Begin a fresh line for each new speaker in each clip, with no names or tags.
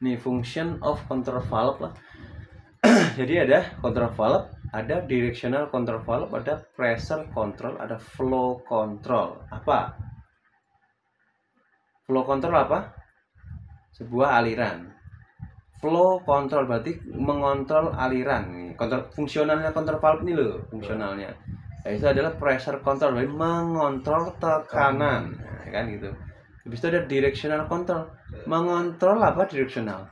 Nih function of control valve lah. Jadi ada control valve, ada directional control valve, ada pressure control, ada flow control. Apa? Flow control apa? Sebuah aliran. Flow control berarti mengontrol aliran. Kontrol fungsionalnya control valve ini loh, fungsionalnya. Nah, itu adalah pressure control, berarti mengontrol tekanan. Nah, kan gitu. Habis itu ada directional control. Mengontrol apa directional?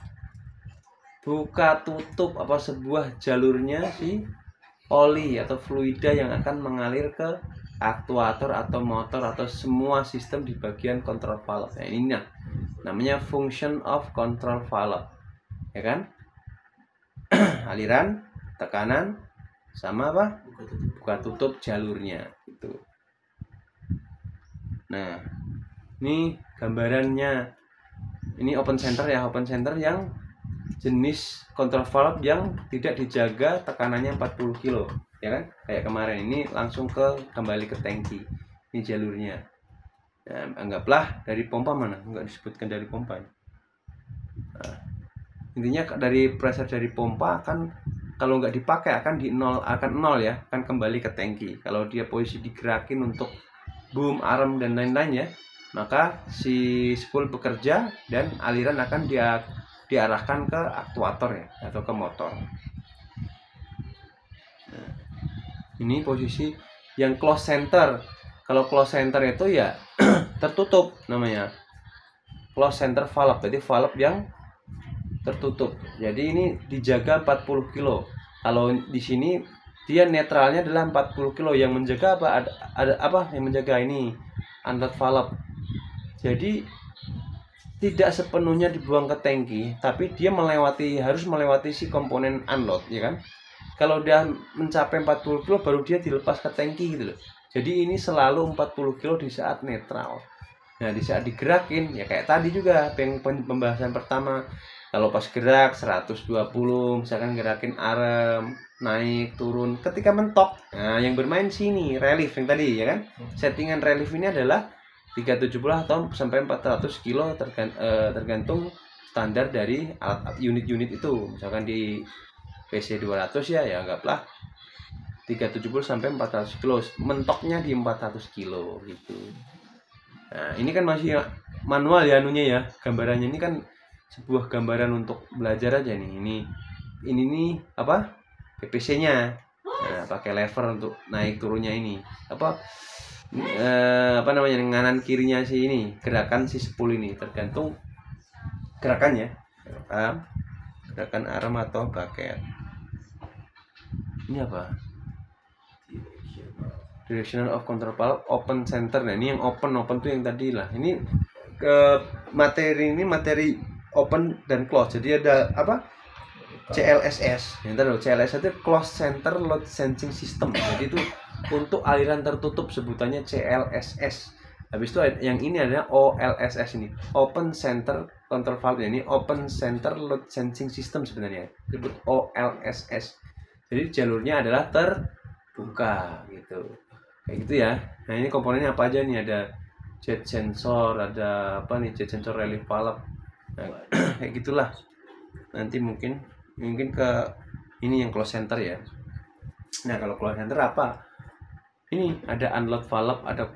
Buka tutup apa sebuah jalurnya si oli atau fluida yang akan mengalir ke aktuator atau motor atau semua sistem di bagian control valve. Nah, ini namanya function of control valve. Ya kan? Aliran, tekanan, sama apa? Buka tutup jalurnya itu. Nah, ini gambarannya. Ini open center ya, open center yang jenis control valve yang tidak dijaga tekanannya 40 kilo, ya kan? Kayak kemarin ini langsung kembali ke tangki. Ini jalurnya. Nah, anggaplah dari pompa mana? Enggak disebutkan dari pompa. Nah, intinya dari pressure dari pompa akan kalau nggak dipakai akan nol ya, akan kembali ke tangki. Kalau dia posisi digerakin untuk boom, arm dan lain-lain ya, maka si spool bekerja dan aliran akan diarahkan ke aktuator ya atau ke motor. Nah, ini posisi yang close center. Kalau close center itu ya tertutup namanya. Close center valve, berarti valve yang tertutup. Jadi ini dijaga 40 kilo. Kalau di sini dia netralnya adalah 40 kilo. Yang menjaga apa? Ada apa yang menjaga ini? Unload valve. Jadi tidak sepenuhnya dibuang ke tangki, tapi dia harus melewati si komponen unload, ya kan? Kalau dia mencapai 40 kilo baru dia dilepas ke tangki gitu loh. Jadi ini selalu 40 kilo di saat netral. Nah, di saat digerakin ya kayak tadi juga pembahasan pertama. Kalau pas gerak 120, misalkan gerakin arm, naik, turun, ketika mentok. Nah, yang bermain sini relief yang tadi ya kan. Settingan relief ini adalah 370 atau sampai 400 kilo tergantung standar dari alat unit-unit itu. Misalkan di PC 200 ya anggaplah 370 sampai 400 kilo. Mentoknya di 400 kilo gitu. Nah, ini kan masih manual ya anunya ya. Gambarannya ini kan sebuah gambaran untuk belajar aja nih. Ini nih apa? PPC-nya. Nah, pakai lever untuk naik turunnya ini. Apa namanya kanan kirinya si ini, gerakan si spool ini tergantung gerakannya. Gerakan arm atau bucket. Ini apa? Directional of control valve open center. Nah, ini yang open tuh yang tadi lah. Ini materi open dan close. Jadi ada apa? CLSS. Yang tadi CLSS itu close center load sensing system. Jadi itu untuk aliran tertutup sebutannya CLSS. Habis itu yang ini adalah OLSS ini, open center control valve. Ini open center load sensing system sebenarnya. Disebut OLSS. Jadi jalurnya adalah terbuka gitu. Kayak gitu ya. Nah, ini komponennya apa aja nih? Ada jet sensor, ada apa nih? Jet sensor relief valve. Nah, kayak gitulah. Nanti mungkin ke ini yang close center ya. Nah, kalau close center apa? Ini ada unload valve, ada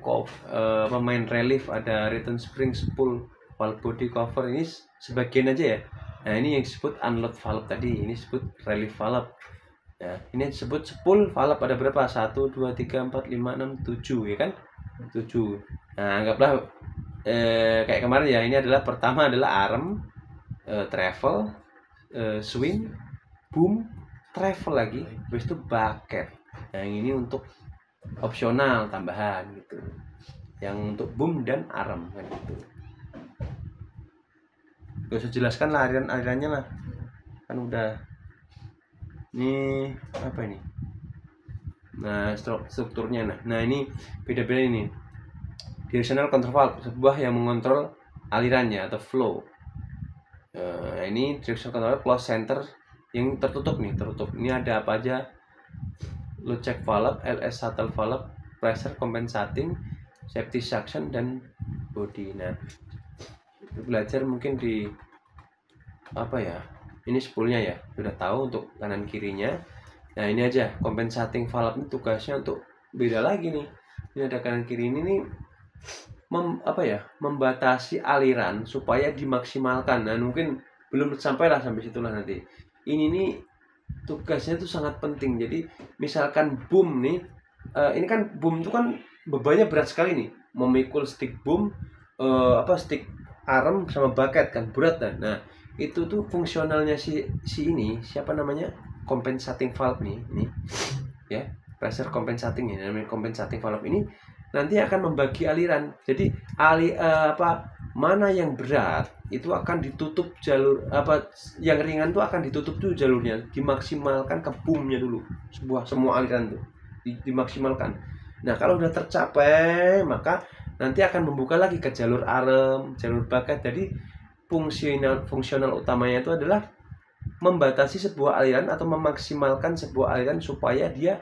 main relief, ada return spring spool, valve body cover. Ini sebagian aja ya. Nah, ini yang disebut unload valve tadi. Ini disebut relief valve. Ya, ini disebut spool valve ada berapa? 1, 2, 3, 4, 5, 6, 7 ya kan? 7. Nah, anggaplah kayak kemarin ya. Ini adalah pertama adalah arm, travel, swing, boom, travel lagi, habis itu bucket. Nah, yang ini untuk opsional tambahan gitu. Yang untuk boom dan arm kan gitu. Gak usah jelaskan lah alirannya lah. Kan udah. Ini apa ini? Nah, strukturnya nah ini beda-beda ini. Directional control valve, sebuah yang mengontrol alirannya atau flow. Nah, ini directional control close center yang tertutup nih, tertutup. Ini ada apa aja? Load check valve, LS shuttle valve, pressure compensating, safety suction dan body. Nah, belajar mungkin di apa ya, ini spoolnya ya, sudah tahu untuk kanan kirinya. Nah ini aja compensating valve ini tugasnya untuk beda lagi nih. Ini ada kanan kiri ini nih, membatasi aliran supaya dimaksimalkan. Nah mungkin belum sampailah sampai situlah nanti. Ini nih tugasnya tuh sangat penting. Jadi misalkan boom nih, ini kan boom itu kan bebannya berat sekali nih, memikul stick boom, stick arm sama bucket kan berat kan. Nah itu tuh fungsionalnya si ini siapa namanya, compensating valve nih, ini ya, pressure compensating ya namanya. Compensating valve ini nanti akan membagi aliran. Jadi mana yang berat itu akan ditutup jalur, yang ringan tuh akan ditutup tuh jalurnya, dimaksimalkan ke boomnya dulu, semua aliran tuh dimaksimalkan. Nah kalau udah tercapai maka nanti akan membuka lagi ke jalur arm, jalur bucket. Jadi fungsional utamanya itu adalah membatasi sebuah aliran atau memaksimalkan sebuah aliran supaya dia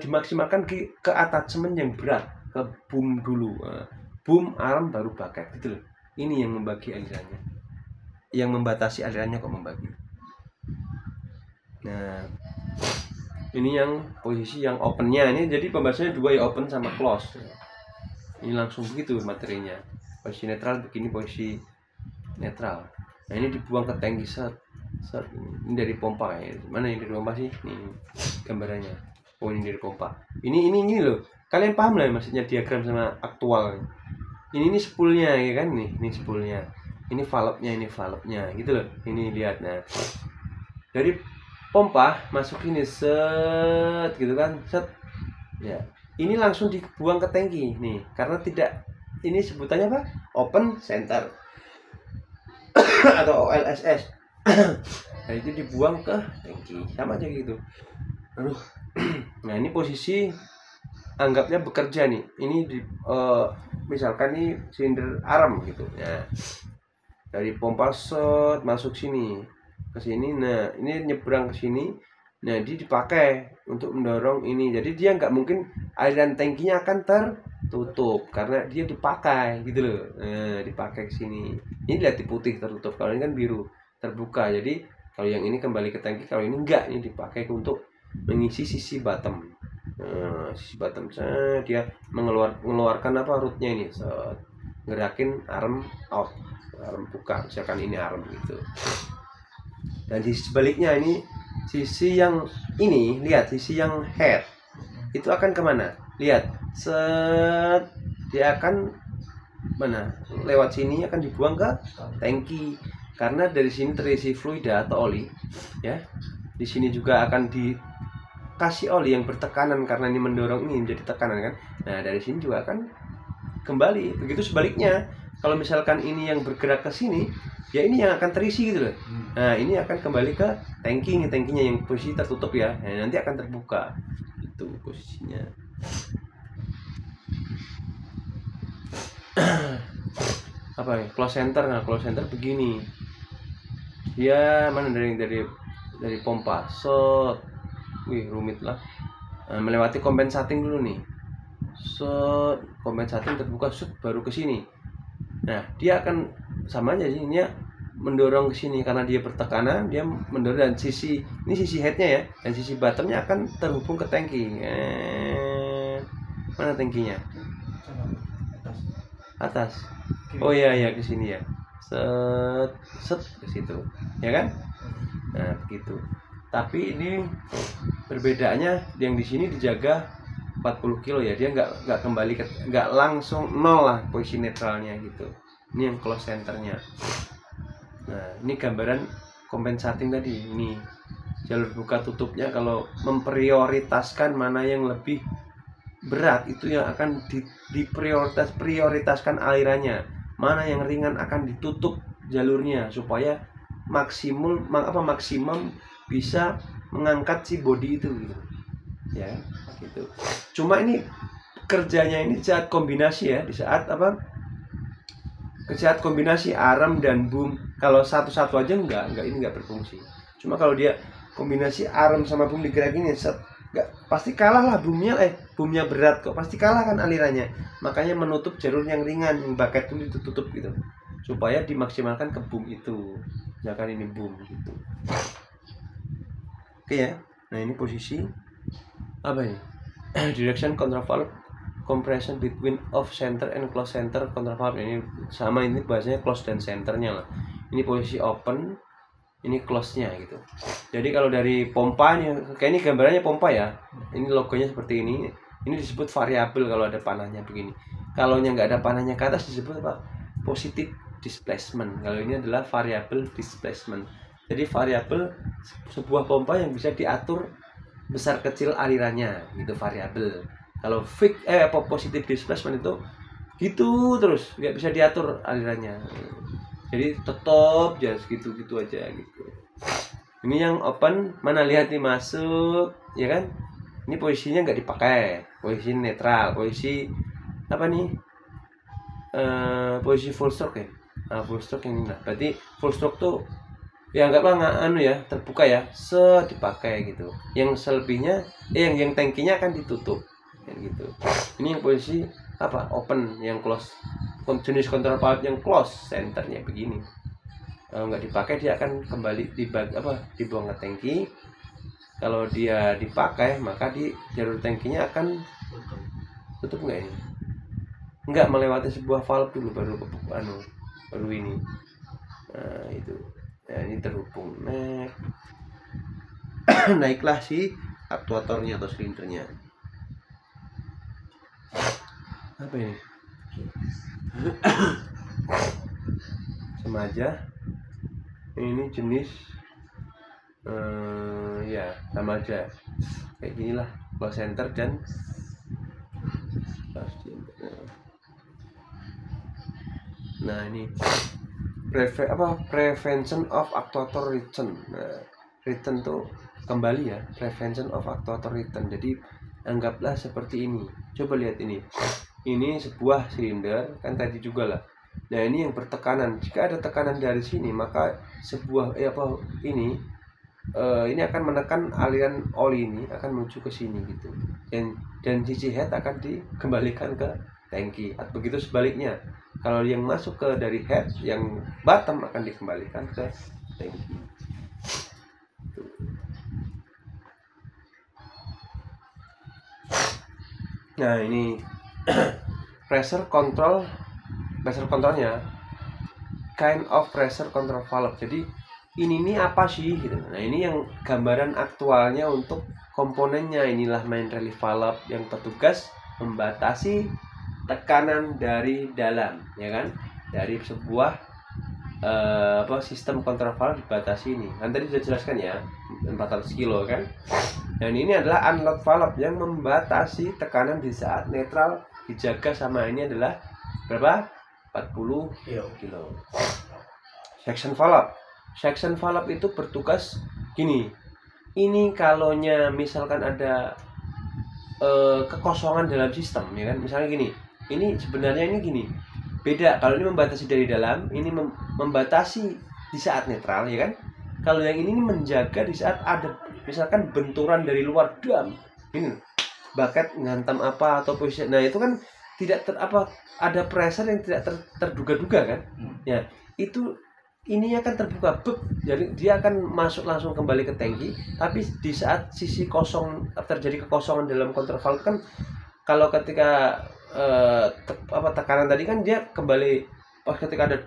dimaksimalkan ke attachment yang berat, ke boom dulu, boom, arm, baru bucket gitu loh. Ini yang membagi alirannya, yang membatasi alirannya kok membagi. Nah ini yang posisi yang opennya ini, jadi pembahasannya dua ya, open sama close. Ini langsung begitu materinya, posisi netral begini, posisi netral. Nah ini dibuang ke tangki set. Ini dari pompa ya. Mana yang dari pompa sih? Nih gambarannya. Oh ini dari pompa. Ini loh. Kalian paham lah maksudnya diagram sama aktual. Ini spoolnya ya kan nih. Ini spoolnya. Ini valve-nya, gitu loh. Ini lihat. Nah dari pompa masuk ini set gitu kan, set. Ya. Ini langsung dibuang ke tangki nih. Karena tidak, ini sebutannya apa? Open center atau OLSS. Nah itu dibuang ke tangki, sama aja gitu. Aduh. Nah ini posisi anggapnya bekerja nih. Ini misalkan nih silinder arm gitu ya. Dari pompa set masuk sini ke sini. Nah ini nyebrang ke sini. Nah dia dipakai untuk mendorong ini. Jadi dia nggak mungkin aliran tangkinya akan tertutup karena dia dipakai gitu loh. Nah dipakai ke sini. Ini lihat di putih tertutup, kalau ini kan biru terbuka. Jadi kalau yang ini kembali ke tangki, kalau ini enggak, ini dipakai untuk mengisi sisi bottom. Sisi bottom dia mengeluarkan apa, rootnya ini, gerakin arm out, arm buka, misalkan ini arm gitu. Dan di sebaliknya ini sisi yang ini, lihat sisi yang head itu akan kemana? Lihat, set, dia akan mana? Lewat sini akan dibuang ke tangki. Karena dari sini terisi fluida atau oli, ya. Di sini juga akan dikasih oli yang bertekanan karena ini mendorong ini menjadi tekanan kan. Nah dari sini juga akan kembali. Begitu sebaliknya, kalau misalkan ini yang bergerak ke sini, ya ini yang akan terisi gitu loh. Nah ini akan kembali ke tangki, ini tangkinya yang posisi tertutup ya. Nah, nanti akan terbuka. Itu posisinya. Apa ya? Close center. Nah close center begini. Dia mana dari pompa set, wih rumit lah. Nah, melewati compensating dulu nih, set, compensating terbuka, set, baru ke sini. Nah dia akan sama aja sih, dia mendorong ke sini karena dia bertekanan, dia mendorong. Dan sisi ini sisi headnya ya, dan sisi bottomnya akan terhubung ke tangki. Mana tangkinya? Atas. Oh iya ya, ke sini ya. Set ke situ, ya kan? Nah begitu. Tapi ini perbedaannya, yang di sini dijaga 40 kilo ya, dia nggak kembali nggak langsung nol lah posisi netralnya gitu. Ini yang close centernya. Nah ini gambaran compensating tadi. Ini jalur buka tutupnya, kalau memprioritaskan mana yang lebih berat itu yang akan prioritaskan alirannya. Mana yang ringan akan ditutup jalurnya supaya maksimum bisa mengangkat si body itu gitu. Ya, gitu. Cuma ini kerjanya ini saat kombinasi ya, di saat kombinasi arm dan boom. Kalau satu-satu aja ini enggak berfungsi. Cuma kalau dia kombinasi arm sama boom digerakin, pasti kalah lah boomnya berat kok, pasti kalah kan alirannya. Makanya menutup jalur yang ringan, yang bucket itu ditutup gitu. supaya dimaksimalkan ke boom itu. Misalkan ini boom gitu. Oke ya. Nah ini posisi apa ini? Direction control valve, compression between off center and close center control valve. Ini sama, ini bahasanya close dan centernya lah. Ini posisi open, ini close-nya gitu. Jadi kalau dari pompa nih, kayak ini gambarannya pompa ya. Ini logonya seperti ini. Ini disebut variabel kalau ada panahnya begini. Kalau nggak ada panahnya ke atas disebut apa? Positive displacement. Kalau ini adalah variabel displacement. Jadi variabel sebuah pompa yang bisa diatur besar kecil alirannya, gitu variabel. Kalau positive displacement itu gitu terus, nggak bisa diatur alirannya. Jadi tetap ya segitu-gitu aja gitu. Ini yang open, mana lihat nih masuk, ya kan? Ini posisinya nggak dipakai, posisi netral, posisi apa nih? Posisi full stroke ya. Nah, full stroke yang ini. Nah, berarti full stroke tuh ya anggaplah terbuka ya, dipakai gitu. Yang selebihnya yang tangkinya akan ditutup gitu. Ini yang posisi apa? Open, yang close. Jenis control valve yang close centernya begini. Kalau nggak dipakai dia akan kembali dibuang ke tangki. Kalau dia dipakai maka di jalur tangkinya akan tutup nggak ini? Nggak, melewati sebuah valve dulu baru ini. Nah itu. Nah, ini terhubung. Naiklah si aktuatornya atau silindernya. Apa ini? Sama aja. Ini jenis ya sama aja. Kayak ginilah close center dan nah ini prevention of actuator return. Nah, return tuh kembali ya, prevention of actuator return. Jadi anggaplah seperti ini. Coba lihat ini. Ini sebuah silinder kan tadi juga lah. Nah, ini yang bertekanan. Jika ada tekanan dari sini, maka sebuah ini akan menekan aliran oli ini akan menuju ke sini gitu. Dan sisi head akan dikembalikan ke tangki. Begitu sebaliknya. Kalau yang masuk ke dari head, yang bottom akan dikembalikan ke tangki. Nah ini pressure controlnya kind of pressure control valve. Jadi ini apa sih gitu. Nah ini yang gambaran aktualnya untuk komponennya. Inilah main relief valve yang petugas membatasi tekanan dari dalam, ya kan, dari sebuah sistem control valve dibatasi ini. Kan tadi sudah jelaskan ya, 400 kilo kan. Dan ini adalah unload valve yang membatasi tekanan di saat netral dijaga sama ini adalah berapa? 40 kilo. Section valve itu bertugas gini. Ini kalaunya misalkan ada kekosongan dalam sistem, ya kan, misalnya gini. Ini sebenarnya ini gini, beda. Kalau ini membatasi dari dalam, ini membatasi di saat netral, ya kan. Kalau yang ini menjaga di saat ada misalkan benturan dari luar dam, ini bakat ngantam apa atau posisi. Nah itu kan tidak ada pressure yang tidak terduga-duga kan. Ya itu ini akan terbuka, jadi dia akan masuk langsung kembali ke tangki. Tapi di saat sisi kosong terjadi kekosongan dalam control valve kan, kalau ketika tekanan tadi kan dia kembali pas ketika ada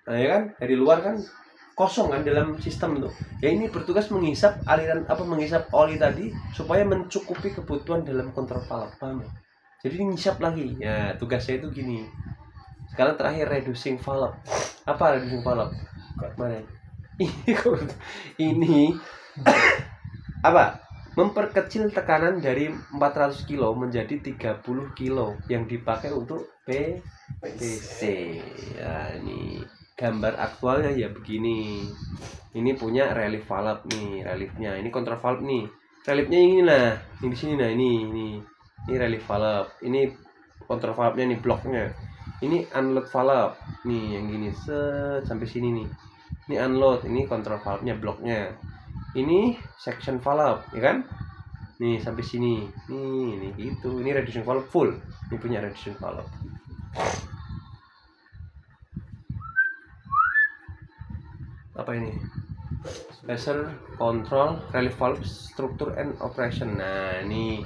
nah ya kan, dari luar kan kosong kan dalam sistem itu. Ya ini bertugas menghisap menghisap oli tadi supaya mencukupi kebutuhan dalam kontrol valve, paham ya? Jadi ngisap lagi. Ya tugasnya itu gini. Sekarang terakhir reducing valve. Apa reducing valve? Mana? Ini apa? Memperkecil tekanan dari 400 kilo menjadi 30 kilo yang dipakai untuk PVC. Ya, ini gambar aktualnya ya begini. Ini punya relief valve nih, reliefnya. Ini control valve nih. Reliefnya ini nah, ini di sini nah, ini relief valve. Ini control valve-nya nih, bloknya. Ini unload valve. Nih yang gini sampai sini nih. Ini unload, ini control valve-nya, bloknya. Ini section valve, ya kan? Nih sampai sini. Nih gitu. Ini reducing valve full. Ini punya reducing valve. apa ini? Pressure control relief valve structure and operation. Nah, ini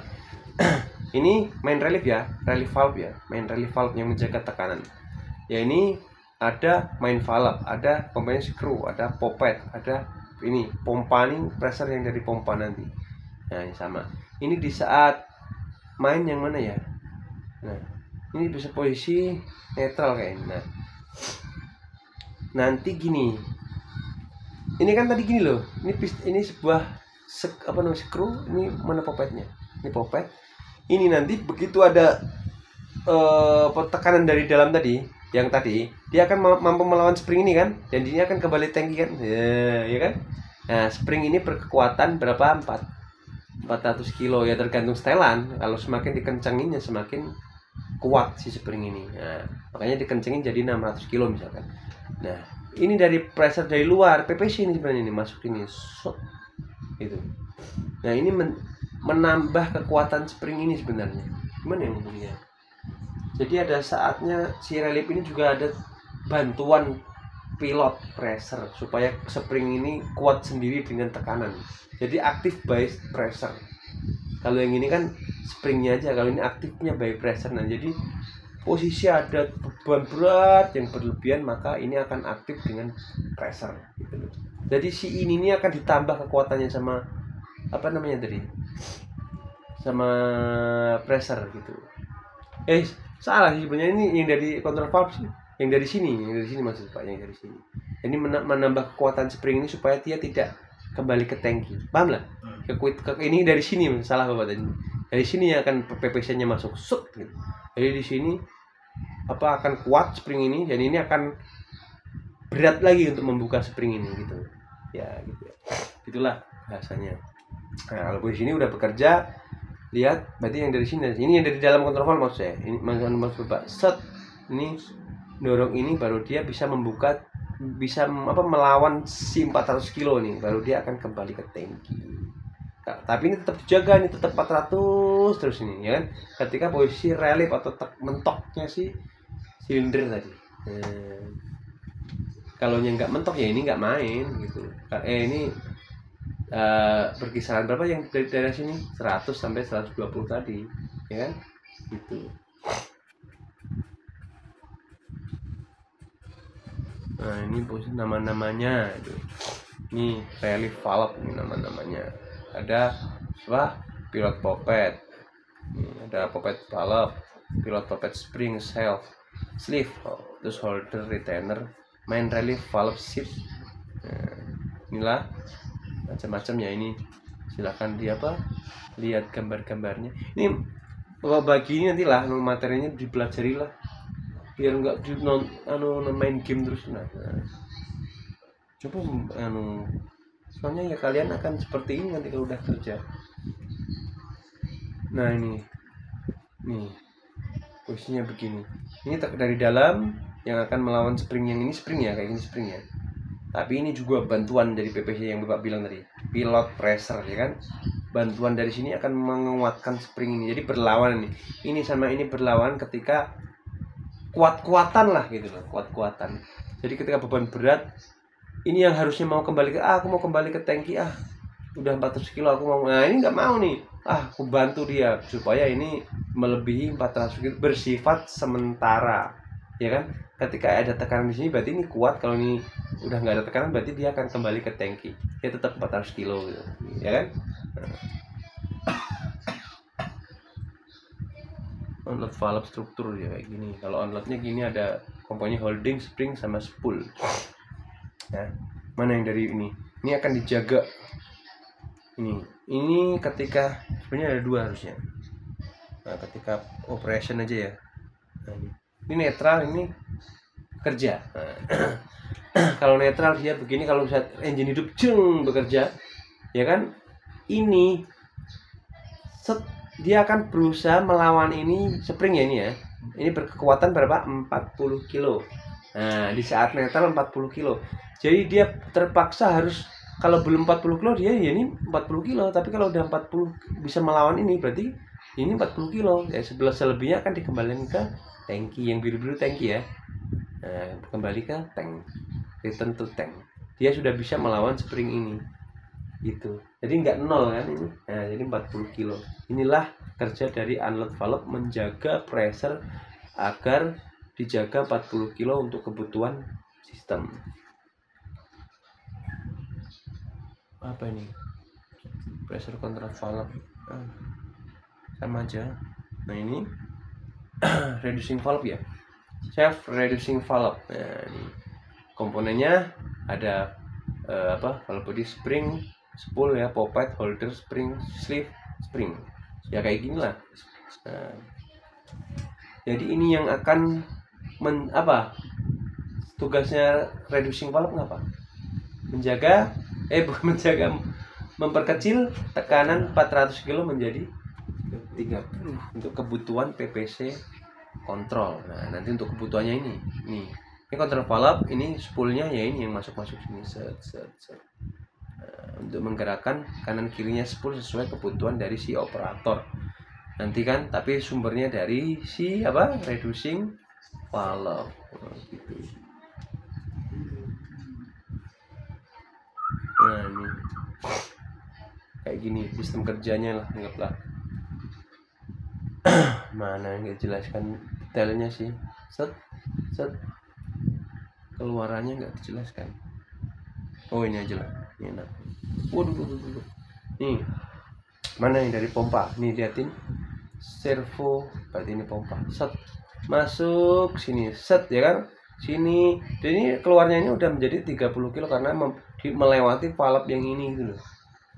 ini main relief ya, relief valve ya, main relief valve yang menjaga tekanan. Ya ini ada main valve, ada komponen screw, ada poppet, ada ini pompa nih, pressure yang dari pompa nanti. Nah, ini sama. Ini di saat main yang mana ya? Nah, ini bisa posisi netral kayaknya. Nah, nanti gini. Ini kan tadi gini loh. Ini sebuah apa namanya screw, ini mana popetnya? Ini popet. Ini nanti begitu ada tekanan dari dalam tadi, yang tadi dia akan mampu melawan spring ini kan, dan ini akan kembali tangki kan, ya kan. Nah, spring ini berkekuatan berapa? 400 kilo ya, tergantung setelan. Kalau semakin dikencengin ya semakin kuat si spring ini. Nah, makanya dikencengin jadi 600 kilo misalkan. Nah, ini dari pressure dari luar, PPC ini sebenarnya ini masuk ini, gitu. Nah, ini menambah kekuatan spring ini sebenarnya. Gimana yang ngomongnya? Jadi ada saatnya si relief ini juga ada bantuan pilot pressure supaya spring ini kuat sendiri dengan tekanan. Jadi aktif by pressure. Kalau yang ini kan springnya aja, kalau ini aktifnya by pressure. Nah, jadi posisi ada beban berat yang berlebihan, maka ini akan aktif dengan pressure gitu loh. Jadi si ini akan ditambah kekuatannya sama apa namanya tadi, sama pressure gitu. Salah sih sebenarnya, ini yang dari control valve sih, yang dari sini maksud Pak, yang dari sini. Ini menambah kekuatan spring ini supaya dia tidak kembali ke tangki, paham lah? Ini dari sini, salah Bapak tadi. Dari sini yang akan PPC-nya masuk, gitu. Jadi di sini apa akan kuat spring ini, dan ini akan berat lagi untuk membuka spring ini gitu. Ya gitu. Itulah bahasanya. Nah, kalau di sini udah bekerja, lihat berarti yang dari sini, ini yang dari dalam kontrol valve maksud saya. Ini maksud Bapak, set ini dorong ini baru dia bisa membuka, bisa melawan si 400 kilo nih, baru dia akan kembali ke tangki. Tapi ini tetap dijaga, ini tetap 400 terus ini ya kan, ketika posisi relief atau mentoknya si silinder tadi. Kalau yang nggak mentok ya ini nggak main gitu. Ini berkisaran berapa yang dari sini, 100 sampai 120 tadi ya kan gitu. Nah, ini posisi nama-namanya itu. Ini relief valve, ini nama-namanya. Ada apa? Pilot poppet. Ini ada poppet valve, pilot poppet spring, self, sleeve, terus holder, retainer, main relief valve seat. Nah, inilah macam-macam ya ini. Silahkan lihat gambar-gambarnya. Ini bagi ini nantilah materinya dipelajari lah, biar nggak main game terus. Nah, coba soalnya ya kalian akan seperti ini nanti kalau udah kerja. Nah, ini posisinya begini. Ini dari dalam yang akan melawan spring, yang ini spring ya, kayak gini spring ya. Tapi ini juga bantuan dari PPC yang Bapak bilang tadi, pilot pressure ya kan. Bantuan dari sini akan menguatkan spring ini. Jadi berlawan ini. Ini sama ini berlawan ketika kuat-kuatan lah gitu loh, kuat-kuatan. Jadi ketika beban berat, ini yang harusnya mau kembali ke aku mau kembali ke tangki, udah 400 kilo aku mau. Nah, ini nggak mau nih. Aku bantu dia supaya ini melebihi 400 kilo, bersifat sementara. Ya kan? Ketika ada tekanan di sini berarti ini kuat, kalau ini udah nggak ada tekanan berarti dia akan kembali ke tangki. Dia tetap 400 kilo gitu. Ya kan? Onload valve struktur ya kayak gini. Kalau onloadnya gini ada komponen holding, spring sama spool. Nah, mana yang dari ini? Ini akan dijaga. Ini ketika sebenarnya ada dua harusnya. Nah, ketika operation aja ya. Nah, ini netral, ini kerja. Nah, kalau netral dia begini, kalau saat engine hidup bekerja, ya kan? Ini dia akan berusaha melawan ini spring ya, ini ya. Ini berkekuatan berapa? 40 kilo. Nah, di saat netral 40 kilo. Jadi dia terpaksa harus, kalau belum 40 kilo dia ya ini 40 kilo, tapi kalau udah 40 bisa melawan ini berarti ini 40 kilo. Ya, sebelah selebihnya akan dikembalikan ke tangki, yang biru-biru tangki ya. Nah, kembali ke tank, return to tank. dia sudah bisa melawan spring ini gitu. Jadi nggak nol kan ini. Nah, jadi 40 kilo. Inilah kerja dari unload valve, menjaga pressure agar dijaga 40 kilo untuk kebutuhan sistem. Apa ini? Pressure control valve. Sama aja. Nah, ini reducing valve ya. Self reducing valve. Nah, ini komponennya ada valve body spring, spool ya, poppet, holder, spring, sleeve, spring. Ya kayak gini lah. Nah, jadi ini yang akan tugasnya reducing valve ngapa? Menjaga bukan menjaga, memperkecil tekanan 400 kilo menjadi 30 untuk kebutuhan PPC kontrol. Nah, nanti untuk kebutuhannya ini kontrol valve, ini spoolnya ya, ini yang masuk sini set. Untuk menggerakkan kanan kirinya spool sesuai kebutuhan dari si operator nanti kan, tapi sumbernya dari si reducing valve gitu. Nah, ini kayak gini sistem kerjanya lah, anggaplah. Mana nggak jelaskan detailnya sih, set keluarannya nggak dijelaskan. Oh, ini aja lah, ini enak. Waduh. Nih, mana yang dari pompa? Nih liatin, servo, berarti ini pompa. Set masuk sini, set ya kan, sini. Dan ini keluarnya ini udah menjadi 30 kilo karena melewati valve yang ini gitu loh.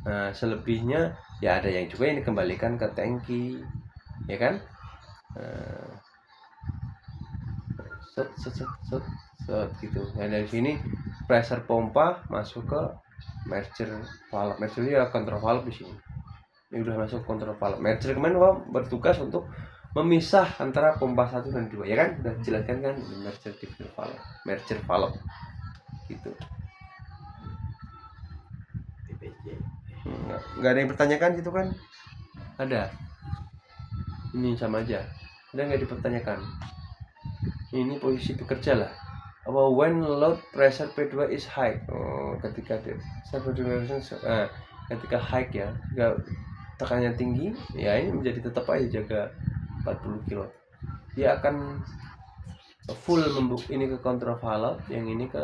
Nah, selebihnya ya ada yang juga yang dikembalikan ke tangki, ya kan? Set gitu. Nah, dari sini pressure pompa masuk ke merger valve. Merger ya kontrol valve di sini. Ini udah masuk kontrol valve. Merger kemarin bertugas untuk memisah antara pompa 1 dan 2, ya kan? Udah dijelaskan kan, merger valve gitu. Nggak ada yang bertanyakan gitu kan? Ada. Ini sama aja. Ada nggak dipertanyakan? Ini posisi bekerja lah. When load pressure P2 is high. Ketika ketika high ya, tekanannya tinggi, ya ini menjadi tetap aja jaga 40 kilo. Dia akan full membuk ini ke kontrol valve, yang ini ke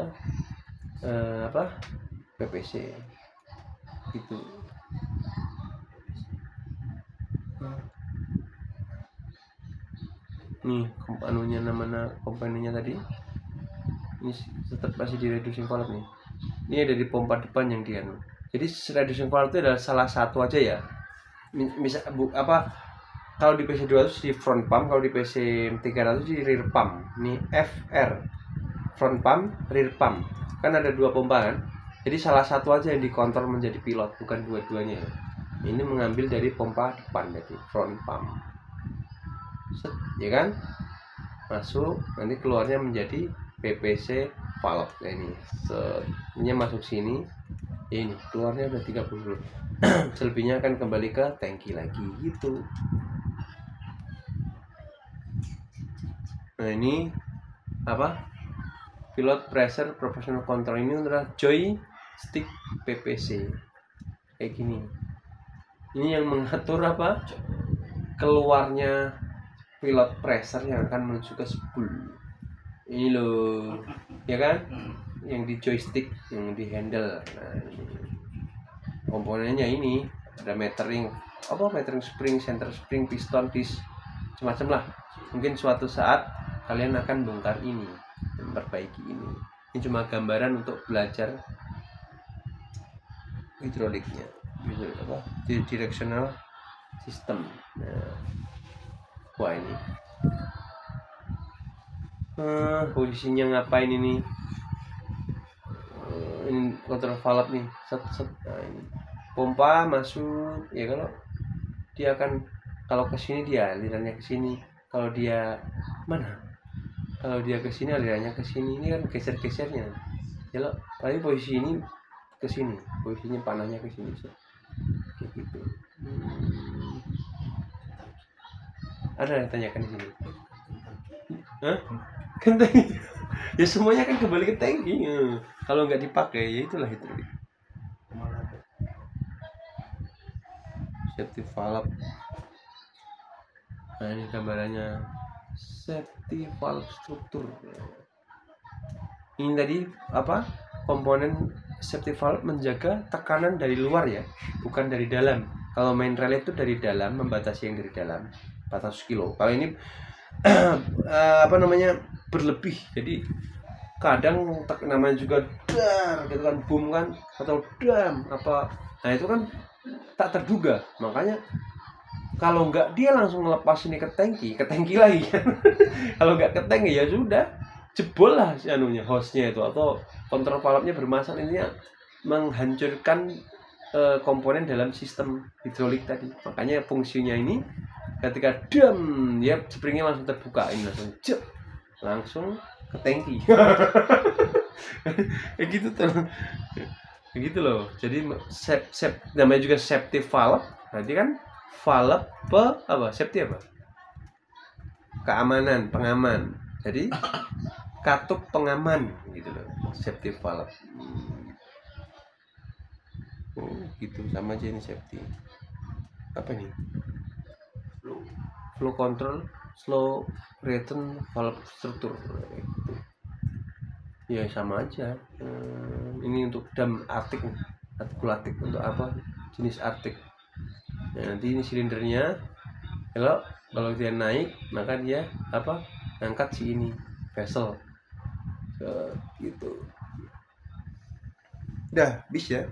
PPC gitu. Nih komponennya tadi ini tetap masih di reducing valve nih. Ini ada di pompa depan yang dia. Jadi reducing valve itu adalah salah satu aja ya. Misal kalau di PC 200 di front pump, kalau di PC 300 di rear pump. Ini FR, front pump, rear pump. Kan ada 2 pompa kan. Jadi salah satu aja yang dikontrol menjadi pilot, bukan dua-duanya. Ini mengambil dari pompa depan, berarti front pump. Set, ya kan? Masuk, nanti keluarnya menjadi PPC valve. Nah, ini ini masuk sini. Ini keluarnya udah 30. Selebihnya akan kembali ke tangki lagi gitu. Nah, ini pilot pressure proportional control, ini adalah joystick PPC kayak gini. Ini yang mengatur keluarnya pilot pressure yang akan menuju ke spool. Ini loh, ya kan? Yang di joystick, yang di handle. Nah, ini komponennya ini ada metering, metering spring, center spring, piston, disc, semacam lah. Mungkin suatu saat kalian akan bongkar ini, memperbaiki ini. Ini cuma gambaran untuk belajar hidroliknya, directional system. Nah, wah ini posisinya ngapain ini? Ini kontrol valve nih, set. Nah, ini pompa masuk ya, kalau ke sini dia alirannya ke sini, kalau dia ke sini alirannya ke sini. Ini kan geser-gesernya ya loh, tapi posisi ini ke sini, posisinya panahnya ke sini kayak gitu. Ada yang tanyakan di sini? Hah? Genteng Ya semuanya kan kembali ke tangki. Kalau nggak dipakai ya itulah itu. Safety valve. Nah ini gambarannya safety valve struktur. Ini tadi apa? Komponen safety valve menjaga tekanan dari luar ya, bukan dari dalam. Kalau main rel itu dari dalam, membatasi yang dari dalam 400 kilo. Kalau ini apa namanya berlebih, jadi kadang namanya juga dar gitu kan, boom kan, atau dam apa. Nah itu kan tak terduga, makanya kalau nggak dia langsung ngelepas ini ke tangki lagi kan. Kalau nggak ke tangki ya sudah jebol lah si anunya, hostnya itu, atau kontrol valve-nya bermasalah, intinya menghancurkan komponen dalam sistem hidrolik tadi. Makanya fungsinya ini ketika dam ya springnya langsung terbuka, ini langsung cep, langsung ke tangki. Kayak gitu tuh. Kayak gitu loh. Jadi namanya juga safety valve. Berarti kan valve apa? Safety apa? Keamanan, pengaman. Jadi katup pengaman gitu loh, safety valve. Gitu sama aja ini safety. Apa nih? Flow control, slow return valve struktur. Gitu. Ya sama aja. Ini untuk dam artik, artikulatik untuk apa? Jenis artik. Nah, nanti ini silindernya. Kalau dia naik maka dia apa? Angkat si ini vessel. Gitu. Udah, bis ya.